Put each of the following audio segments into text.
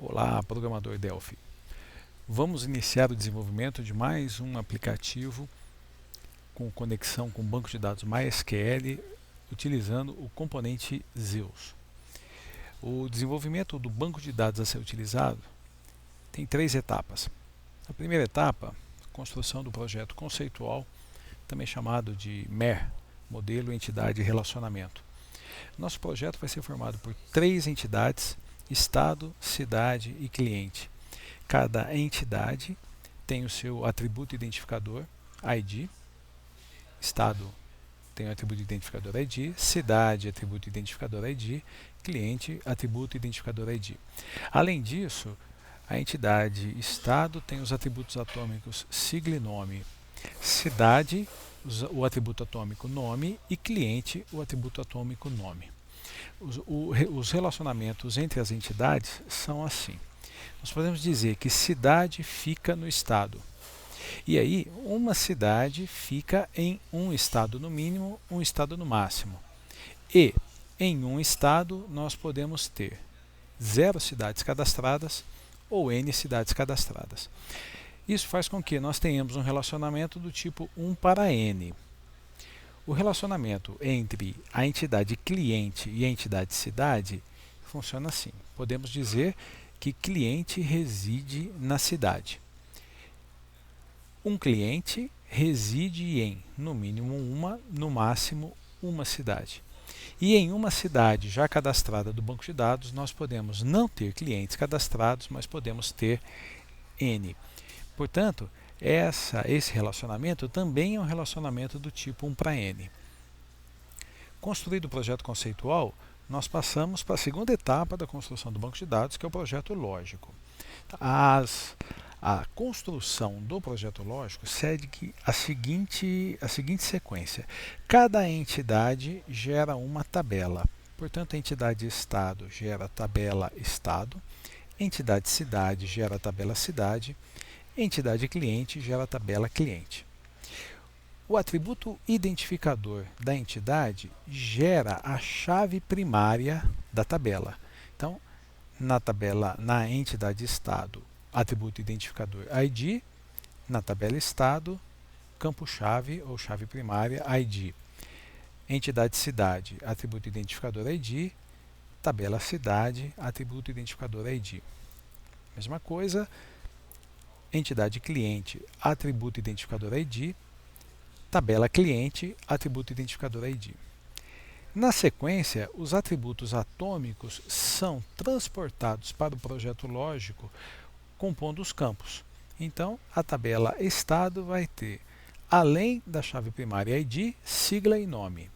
Olá, programador Delphi. Vamos iniciar o desenvolvimento de mais um aplicativo com conexão com o banco de dados MySQL utilizando o componente Zeus. O desenvolvimento do banco de dados a ser utilizado tem 3 etapas. A primeira etapa, construção do projeto conceitual, também chamado de MER, Modelo, Entidade e Relacionamento. Nosso projeto vai ser formado por 3 entidades: Estado, Cidade e Cliente. Cada entidade tem o seu atributo identificador, ID. Estado tem o atributo identificador ID, Cidade, atributo identificador ID, Cliente, atributo identificador ID. Além disso, a entidade Estado tem os atributos atômicos sigla e nome, Cidade, o atributo atômico nome, e Cliente, o atributo atômico nome. Os relacionamentos entre as entidades são assim. Nós podemos dizer que cidade fica no estado. E aí, uma cidade fica em um estado no mínimo, um estado no máximo. E em um estado nós podemos ter 0 cidades cadastradas ou n cidades cadastradas. Isso faz com que nós tenhamos um relacionamento do tipo 1 para n. O relacionamento entre a entidade cliente e a entidade cidade funciona assim. Podemos dizer que cliente reside na cidade. Um cliente reside em, no mínimo, uma, no máximo, uma cidade. E em uma cidade já cadastrada do banco de dados, nós podemos não ter clientes cadastrados, mas podemos ter N. Portanto, esse relacionamento também é um relacionamento do tipo 1 para N. Construído o projeto conceitual, nós passamos para a segunda etapa da construção do banco de dados, que é o projeto lógico. A construção do projeto lógico segue a seguinte sequência. Cada entidade gera uma tabela. Portanto, a entidade Estado gera a tabela Estado, entidade Cidade gera a tabela Cidade, entidade Cliente gera a tabela Cliente. O atributo identificador da entidade gera a chave primária da tabela. Então, na entidade Estado, atributo identificador ID, na tabela Estado, campo-chave ou chave primária ID. Entidade Cidade, atributo identificador ID, tabela Cidade, atributo identificador ID. Mesma coisa, entidade Cliente, atributo identificador ID, tabela Cliente, atributo identificador ID. Na sequência, os atributos atômicos são transportados para o projeto lógico compondo os campos. Então, a tabela Estado vai ter, além da chave primária ID, sigla e nome.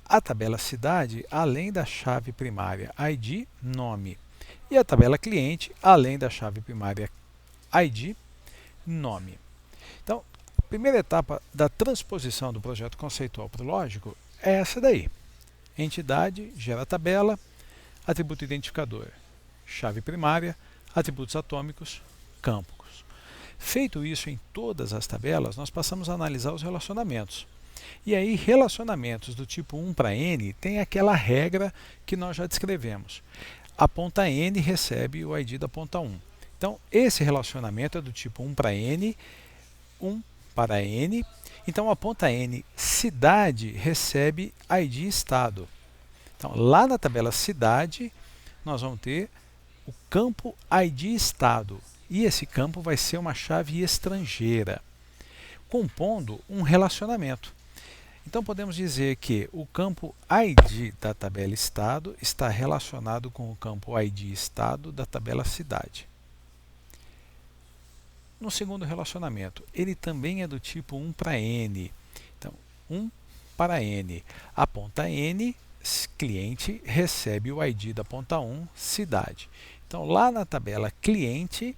A tabela Cidade, além da chave primária ID, nome. E a tabela Cliente, além da chave primária ID, nome. Então, a primeira etapa da transposição do projeto conceitual para o lógico é essa daí. Entidade gera tabela, atributo identificador, chave primária, atributos atômicos, campos. Feito isso em todas as tabelas, nós passamos a analisar os relacionamentos. E aí, relacionamentos do tipo 1 para n tem aquela regra que nós já descrevemos. A ponta n recebe o ID da ponta 1. Então, esse relacionamento é do tipo 1 para n, 1 para n. Então, a ponta n, cidade, recebe ID estado. Então, lá na tabela cidade, nós vamos ter o campo ID estado. E esse campo vai ser uma chave estrangeira, compondo um relacionamento. Então, podemos dizer que o campo ID da tabela estado está relacionado com o campo ID estado da tabela cidade. No segundo relacionamento, ele também é do tipo 1 para n. Então, 1 para n. A ponta n, cliente, recebe o ID da ponta 1, cidade. Então, lá na tabela cliente,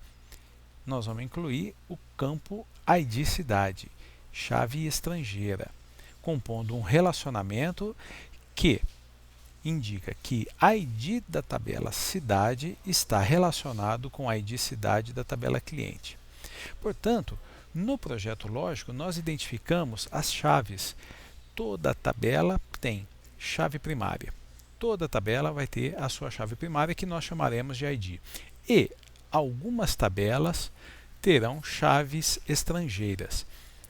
nós vamos incluir o campo ID cidade, chave estrangeira, compondo um relacionamento que indica que ID da tabela cidade está relacionado com ID cidade da tabela cliente. Portanto, no projeto lógico, nós identificamos as chaves. Toda tabela tem chave primária. Toda tabela vai ter a sua chave primária, que nós chamaremos de ID. e algumas tabelas terão chaves estrangeiras.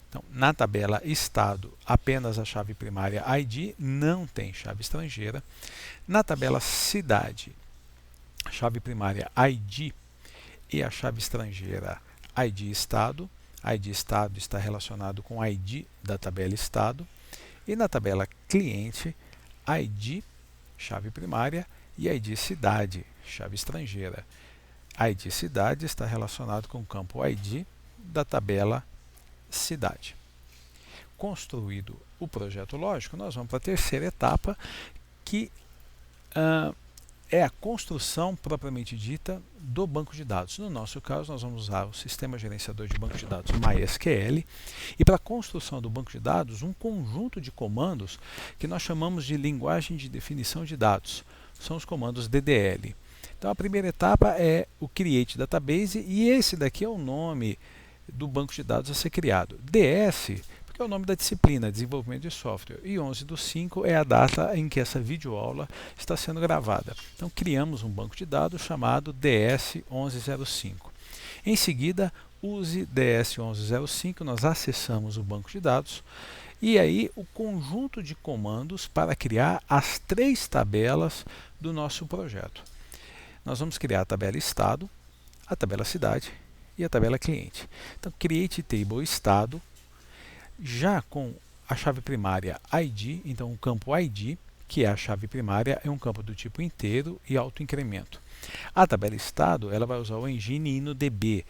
Então, na tabela estado, apenas a chave primária ID não tem chave estrangeira. Na tabela cidade, a chave primária ID e a chave estrangeira ID estado. ID estado está relacionado com ID da tabela estado. E na tabela cliente, ID, chave primária, e ID cidade, chave estrangeira. ID cidade está relacionado com o campo ID da tabela cidade. Construído o projeto lógico, nós vamos para a terceira etapa, que é a construção propriamente dita do banco de dados. No nosso caso, nós vamos usar o sistema gerenciador de banco de dados MySQL, e para a construção do banco de dados, um conjunto de comandos que nós chamamos de linguagem de definição de dados. São os comandos DDL. Então, a primeira etapa é o Create Database, e esse daqui é o nome do banco de dados a ser criado. DS, porque é o nome da disciplina, Desenvolvimento de Software, e 11/5 é a data em que essa videoaula está sendo gravada. Então, criamos um banco de dados chamado DS1105. Em seguida, use DS1105, nós acessamos o banco de dados, e aí o conjunto de comandos para criar as 3 tabelas do nosso projeto. Nós vamos criar a tabela estado, a tabela cidade e a tabela cliente. Então, create table estado, já com a chave primária ID, então o campo ID, que é a chave primária, é um campo do tipo inteiro e autoincremento. A tabela estado, ela vai usar o engine InnoDB.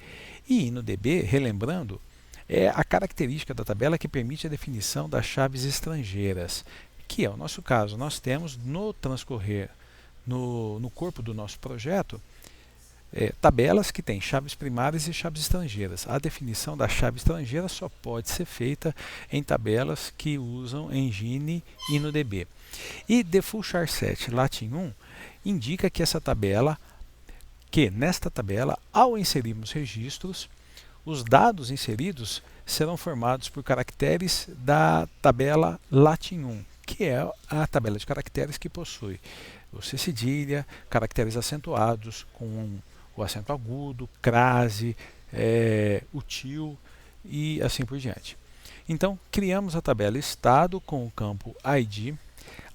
E InnoDB, relembrando, é a característica da tabela que permite a definição das chaves estrangeiras, que é o nosso caso. Nós temos no transcorrer, no corpo do nosso projeto, tabelas que têm chaves primárias e chaves estrangeiras. A definição da chave estrangeira só pode ser feita em tabelas que usam engine InnoDB. E default char set latim 1 indica que nesta tabela, ao inserirmos registros, os dados inseridos serão formados por caracteres da tabela latim 1, que é a tabela de caracteres que possui o C cedilha, caracteres acentuados com o acento agudo, crase, o til e assim por diante. Então, criamos a tabela estado com o campo ID,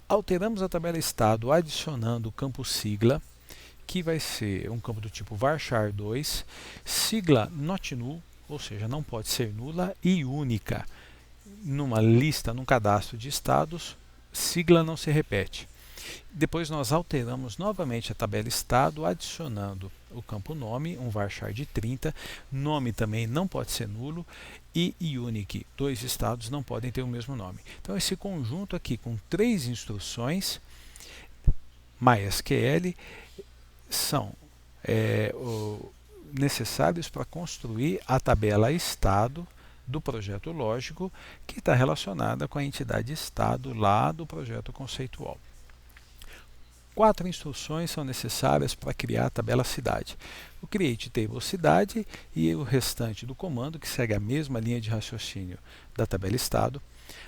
alteramos a tabela estado adicionando o campo sigla, que vai ser um campo do tipo varchar2, sigla not null, ou seja, não pode ser nula, e única. Numa lista, num cadastro de estados, sigla não se repete. Depois nós alteramos novamente a tabela estado, adicionando o campo nome, um varchar de 30, nome também não pode ser nulo, e unique, 2 estados não podem ter o mesmo nome. Então, esse conjunto aqui com 3 instruções MySQL são necessários para construir a tabela estado do projeto lógico, que está relacionada com a entidade estado lá do projeto conceitual. 4 instruções são necessárias para criar a tabela cidade. O create table cidade e o restante do comando, que segue a mesma linha de raciocínio da tabela estado.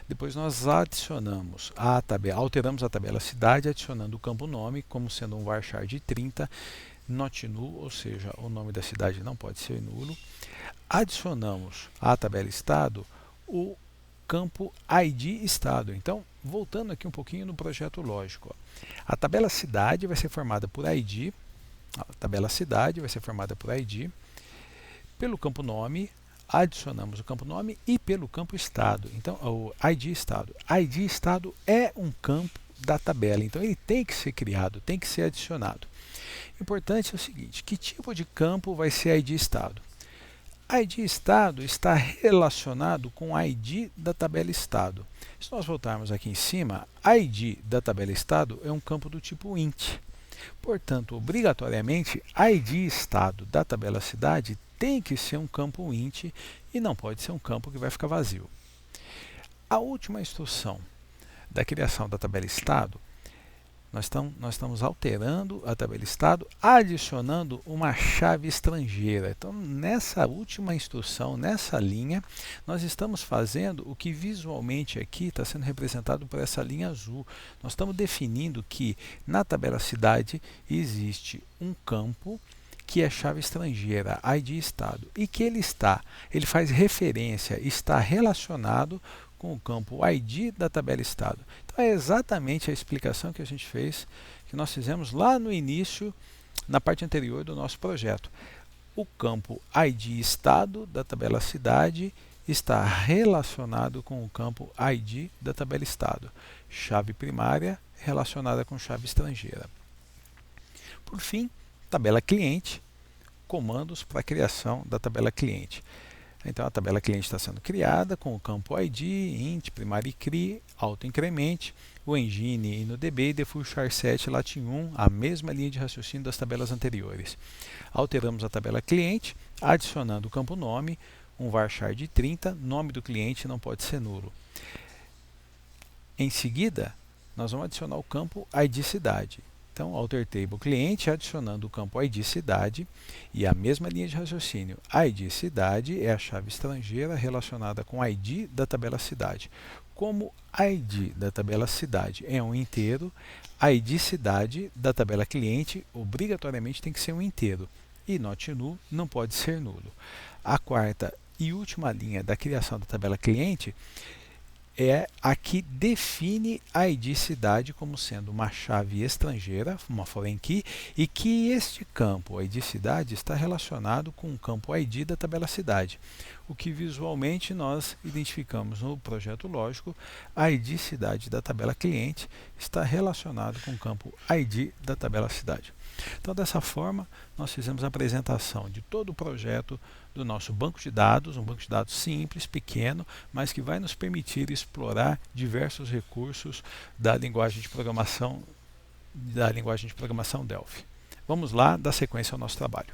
Depois nós adicionamos alteramos a tabela cidade, adicionando o campo nome, como sendo um varchar de 30, not null, ou seja, o nome da cidade não pode ser nulo. Adicionamos à tabela estado o campo ID estado. Então, voltando aqui um pouquinho no projeto lógico, a tabela cidade vai ser formada por ID, pelo campo nome, adicionamos o campo nome e pelo campo estado. Então, o ID estado. ID estado é um campo da tabela, então ele tem que ser criado, tem que ser adicionado. Importante é o seguinte, que tipo de campo vai ser ID estado? ID estado está relacionado com o ID da tabela estado. Se nós voltarmos aqui em cima, ID da tabela estado é um campo do tipo int. Portanto, obrigatoriamente, ID estado da tabela cidade tem que ser um campo int e não pode ser um campo que vai ficar vazio. A última instrução da criação da tabela estado, nós estamos alterando a tabela estado, adicionando uma chave estrangeira. Então, nessa última instrução, nessa linha, nós estamos fazendo o que visualmente aqui está sendo representado por essa linha azul. Nós estamos definindo que na tabela cidade existe um campo que é chave estrangeira, ID estado, e que ele faz referência, está relacionado com o campo ID da tabela estado. Então é exatamente a explicação que a gente fez, que nós fizemos lá no início, na parte anterior do nosso projeto. O campo ID estado da tabela cidade está relacionado com o campo ID da tabela estado. Chave primária relacionada com chave estrangeira. Por fim, tabela cliente, comandos para a criação da tabela cliente. Então a tabela cliente está sendo criada com o campo ID, int, primário cri, autoincremente, o engine no db e default char set latin1, a mesma linha de raciocínio das tabelas anteriores. Alteramos a tabela cliente, adicionando o campo nome, um varchar de 30, nome do cliente não pode ser nulo. Em seguida, nós vamos adicionar o campo ID cidade. Então, alter table cliente adicionando o campo ID cidade e a mesma linha de raciocínio. ID cidade é a chave estrangeira relacionada com ID da tabela cidade. Como ID da tabela cidade é um inteiro, ID cidade da tabela cliente obrigatoriamente tem que ser um inteiro e not null não pode ser nulo. A quarta e última linha da criação da tabela cliente é a que define a ID cidade como sendo uma chave estrangeira, uma foreign key, e que este campo ID cidade está relacionado com o campo ID da tabela cidade, o que visualmente nós identificamos no projeto lógico. A ID cidade da tabela cliente está relacionado com o campo ID da tabela cidade. Então, dessa forma, nós fizemos a apresentação de todo o projeto do nosso banco de dados, um banco de dados simples, pequeno, mas que vai nos permitir explorar diversos recursos da linguagem de programação Delphi. Vamos lá dar sequência ao nosso trabalho.